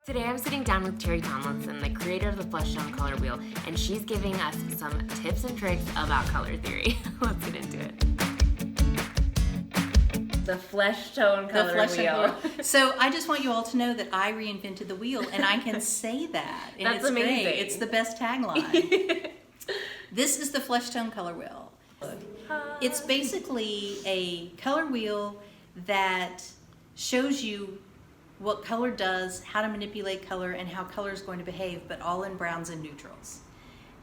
Today I'm sitting down with Terri Tomlinson, the creator of the Flesh Tone Color Wheel, and she's giving us some tips and tricks about color theory. Let's get into it. The Flesh Tone Color Wheel. So I just want you all to know that I reinvented the wheel, and I can say that. And That's amazing. Great. It's the best tagline. This is the Flesh Tone Color Wheel. It's basically a color wheel that shows you what color does, how to manipulate color, and how color is going to behave, but all in browns and neutrals.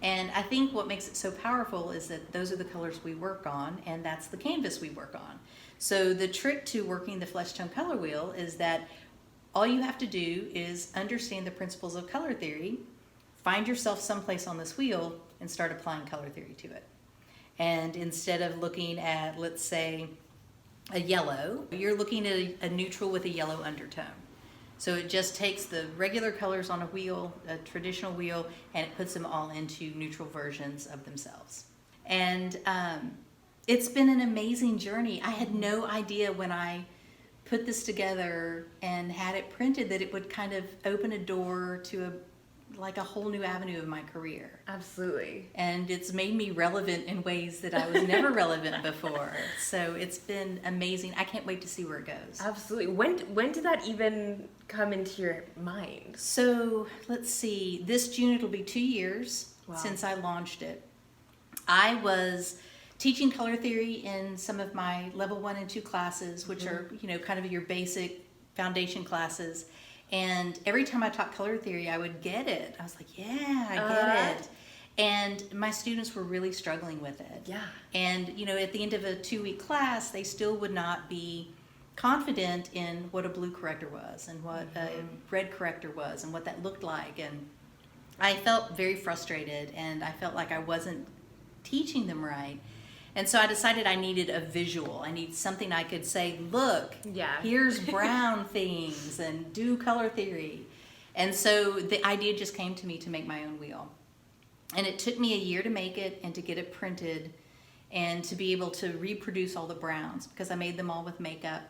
And I think what makes it so powerful is that those are the colors we work on, and that's the canvas we work on. So the trick to working the Flesh Tone Color Wheel is that all you have to do is understand the principles of color theory, find yourself someplace on this wheel, and start applying color theory to it. And instead of looking at, let's say, a yellow, you're looking at a neutral with a yellow undertone. So it just takes the regular colors on a wheel, a traditional wheel, and it puts them all into neutral versions of themselves. And it's been an amazing journey. I had no idea when I put this together and had it printed that it would kind of open a door to a whole new avenue of my career. Absolutely. And it's made me relevant in ways that I was never relevant before. So it's been amazing. I can't wait to see where it goes. Absolutely. When did that even come into your mind? So let's see. This June it'll be 2 years since I launched it. I was teaching color theory in some of my level 1 and 2 classes, which are, kind of your basic foundation classes. And every time I taught color theory, I would get it. I was like, yeah, I get it. And my students were really struggling with it. Yeah. And, at the end of a 2-week class, they still would not be confident in what a blue corrector was and what a red corrector was and what that looked like. And I felt very frustrated, and I felt like I wasn't teaching them right. And so I decided I needed a visual. I need something I could say, look, here's brown things, and do color theory. And so the idea just came to me to make my own wheel. And it took me a year to make it and to get it printed and to be able to reproduce all the browns, because I made them all with makeup,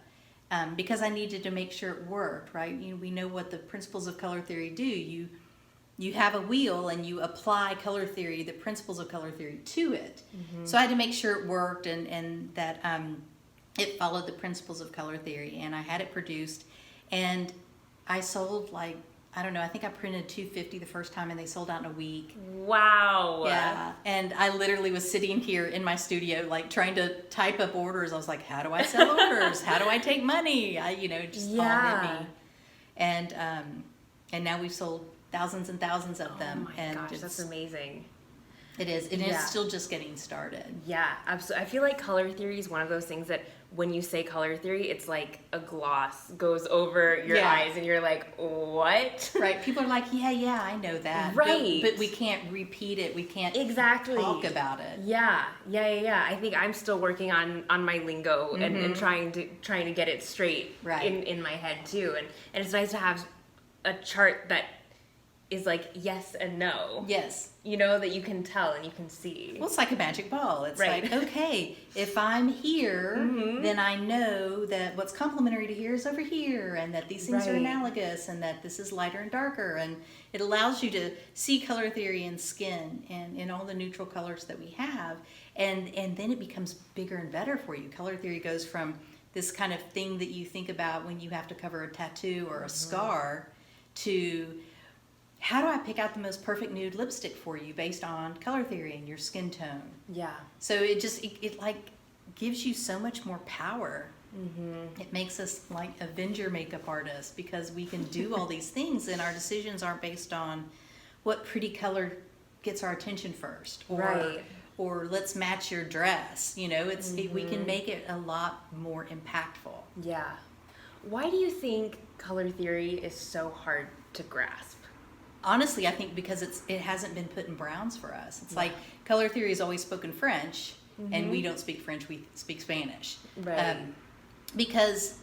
because I needed to make sure it worked, right? We know what the principles of color theory do. You have a wheel and you apply color theory, the principles of color theory to it. So I had to make sure it worked and that it followed the principles of color theory, and I had it produced, and I sold I think I printed 250 the first time, and they sold out in a week. Wow. Yeah. And I literally was sitting here in my studio, trying to type up orders. I was like, how do I sell orders? How do I take money? All hit me. And now we've sold thousands and thousands of them. Oh my gosh, that's amazing. It is. And it's still just getting started. Yeah, absolutely. I feel like color theory is one of those things that when you say color theory, it's like a gloss goes over your eyes and you're like, what? Right. People are like, yeah, I know that. Right. But we can't repeat it. We can't talk about it. Yeah. I think I'm still working on my lingo and trying to get it straight in my head too. And it's nice to have a chart that is like yes and no. Yes. That you can tell and you can see. Well, it's like a magic ball. It's like, okay, if I'm here, then I know that what's complementary to here is over here, and that these things are analogous, and that this is lighter and darker. And it allows you to see color theory in skin and in all the neutral colors that we have. And then it becomes bigger and better for you. Color theory goes from this kind of thing that you think about when you have to cover a tattoo or a scar to how do I pick out the most perfect nude lipstick for you based on color theory and your skin tone? Yeah. So it gives you so much more power. It makes us like Avenger makeup artists, because we can do all these things, and our decisions aren't based on what pretty color gets our attention first, or let's match your dress. We can make it a lot more impactful. Yeah. Why do you think color theory is so hard to grasp? Honestly, I think because it hasn't been put in browns for us. It's like color theory is always spoken French, and we don't speak French, we speak Spanish. Right. Because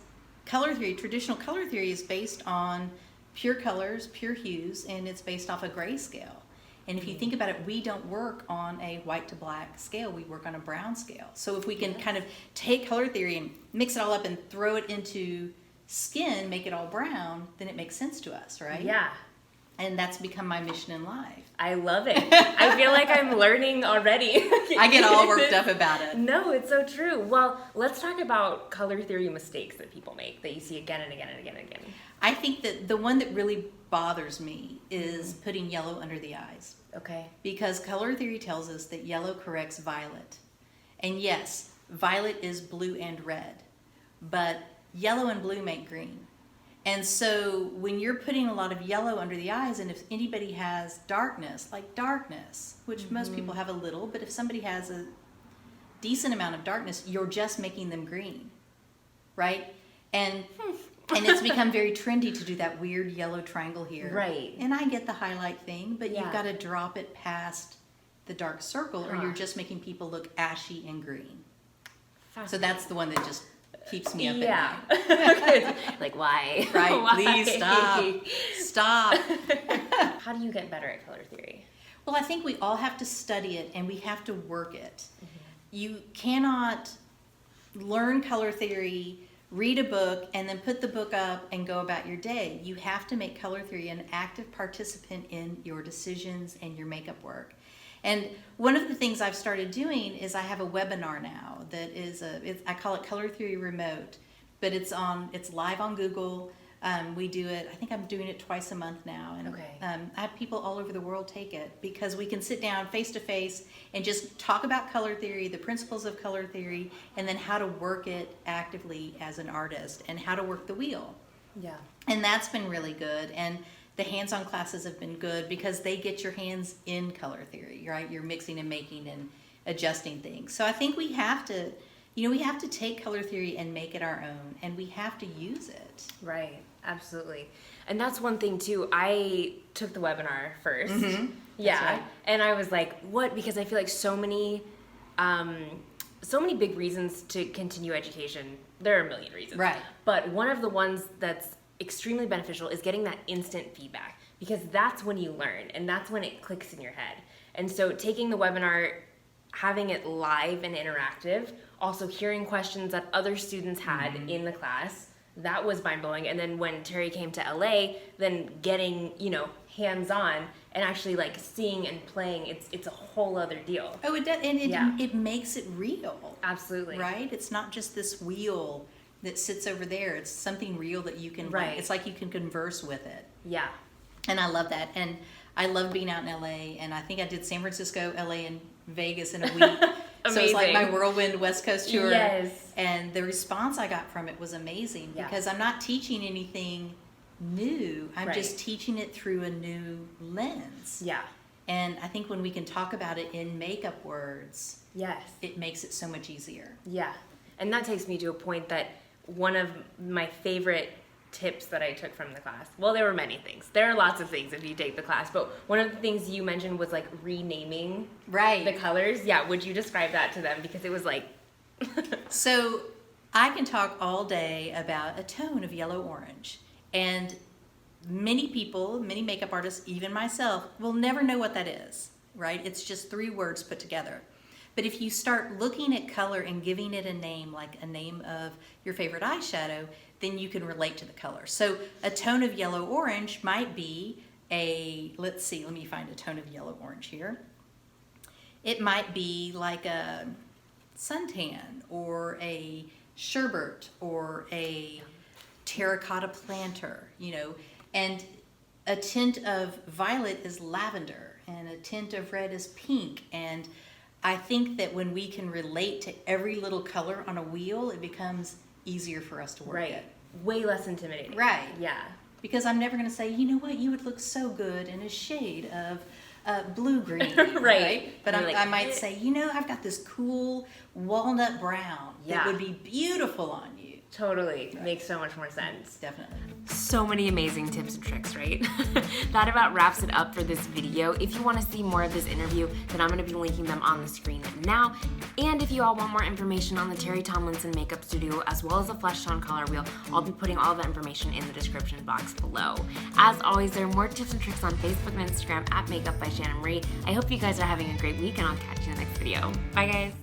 color theory, traditional color theory, is based on pure colors, pure hues, and it's based off a grayscale. And if you think about it, we don't work on a white to black scale, we work on a brown scale. So if we can kind of take color theory and mix it all up and throw it into skin, make it all brown, then it makes sense to us, right? Yeah. And that's become my mission in life. I love it. I feel like I'm learning already. I get all worked up about it. No, it's so true. Well, let's talk about color theory mistakes that people make that you see again and again and again and again. I think that the one that really bothers me is putting yellow under the eyes. Okay. Because color theory tells us that yellow corrects violet. And yes, violet is blue and red, but yellow and blue make green. And so when you're putting a lot of yellow under the eyes, and if anybody has darkness, which most people have a little, but if somebody has a decent amount of darkness, you're just making them green, right? And it's become very trendy to do that weird yellow triangle here. Right. And I get the highlight thing, but you've got to drop it past the dark circle, or you're just making people look ashy and green. So that's the one that just keeps me up at night. Like, why? Right, Why? please stop. How do you get better at color theory? Well, I think we all have to study it and we have to work it. You cannot learn color theory, read a book, and then put the book up and go about your day. You have to make color theory an active participant in your decisions and your makeup work. And one of the things I've started doing is I have a webinar now that is I call it Color Theory Remote, but it's live on Google. We do it, I think I'm doing it twice a month now. And I have people all over the world take it because we can sit down face to face and just talk about color theory, the principles of color theory, and then how to work it actively as an artist and how to work the wheel. Yeah. And that's been really good. And the hands-on classes have been good because they get your hands in color theory, right? You're mixing and making and adjusting things. So I think we have to, we have to take color theory and make it our own, and we have to use it. Right, absolutely. And that's one thing too. I took the webinar first. Mm-hmm. Yeah. Right. And I was like, what? Because I feel like so many big reasons to continue education. There are a million reasons. Right. But one of the ones that's extremely beneficial is getting that instant feedback, because that's when you learn and that's when it clicks in your head. And so taking the webinar, having it live and interactive, also hearing questions that other students had in the class, that was mind-blowing. And then when Terri came to LA, then getting, hands-on and actually like seeing and playing, it's a whole other deal. Oh, it does, and it makes it real. Absolutely. Right? It's not just this wheel that sits over there. It's something real that you can, it's like you can converse with it. Yeah. And I love that. And I love being out in LA, and I think I did San Francisco, LA, and Vegas in a week. So it's like my whirlwind West Coast tour. Yes. And the response I got from it was amazing because I'm not teaching anything new. I'm just teaching it through a new lens. Yeah. And I think when we can talk about it in makeup words, yes, it makes it so much easier. Yeah. And that takes me to a point that one of my favorite tips that I took from the class, well, there were many things. There are lots of things if you take the class, but one of the things you mentioned was like renaming the colors. Yeah, would you describe that to them? Because it was like... So I can talk all day about a tone of yellow-orange, and many people, many makeup artists, even myself, will never know what that is, right? It's just 3 words put together. But if you start looking at color and giving it a name, like a name of your favorite eyeshadow, then you can relate to the color. So a tone of yellow-orange might be let me find a tone of yellow-orange here. It might be like a suntan or a sherbet or a terracotta planter, and a tint of violet is lavender and a tint of red is pink. And I think that when we can relate to every little color on a wheel, it becomes easier for us to work it. Way less intimidating. Right. Yeah. Because I'm never going to say, you know what, you would look so good in a shade of blue-green. Right. But I might say, I've got this cool walnut brown that would be beautiful on you. Totally. Makes so much more sense. Definitely. So many amazing tips and tricks, right? That about wraps it up for this video. If you want to see more of this interview, then I'm going to be linking them on the screen now. And if you all want more information on the Terri Tomlinson Makeup Studio, as well as the Flesh Tone Color Wheel, I'll be putting all the information in the description box below. As always, there are more tips and tricks on Facebook and Instagram at Makeup by Shannon Marie. I hope you guys are having a great week, and I'll catch you in the next video. Bye, guys.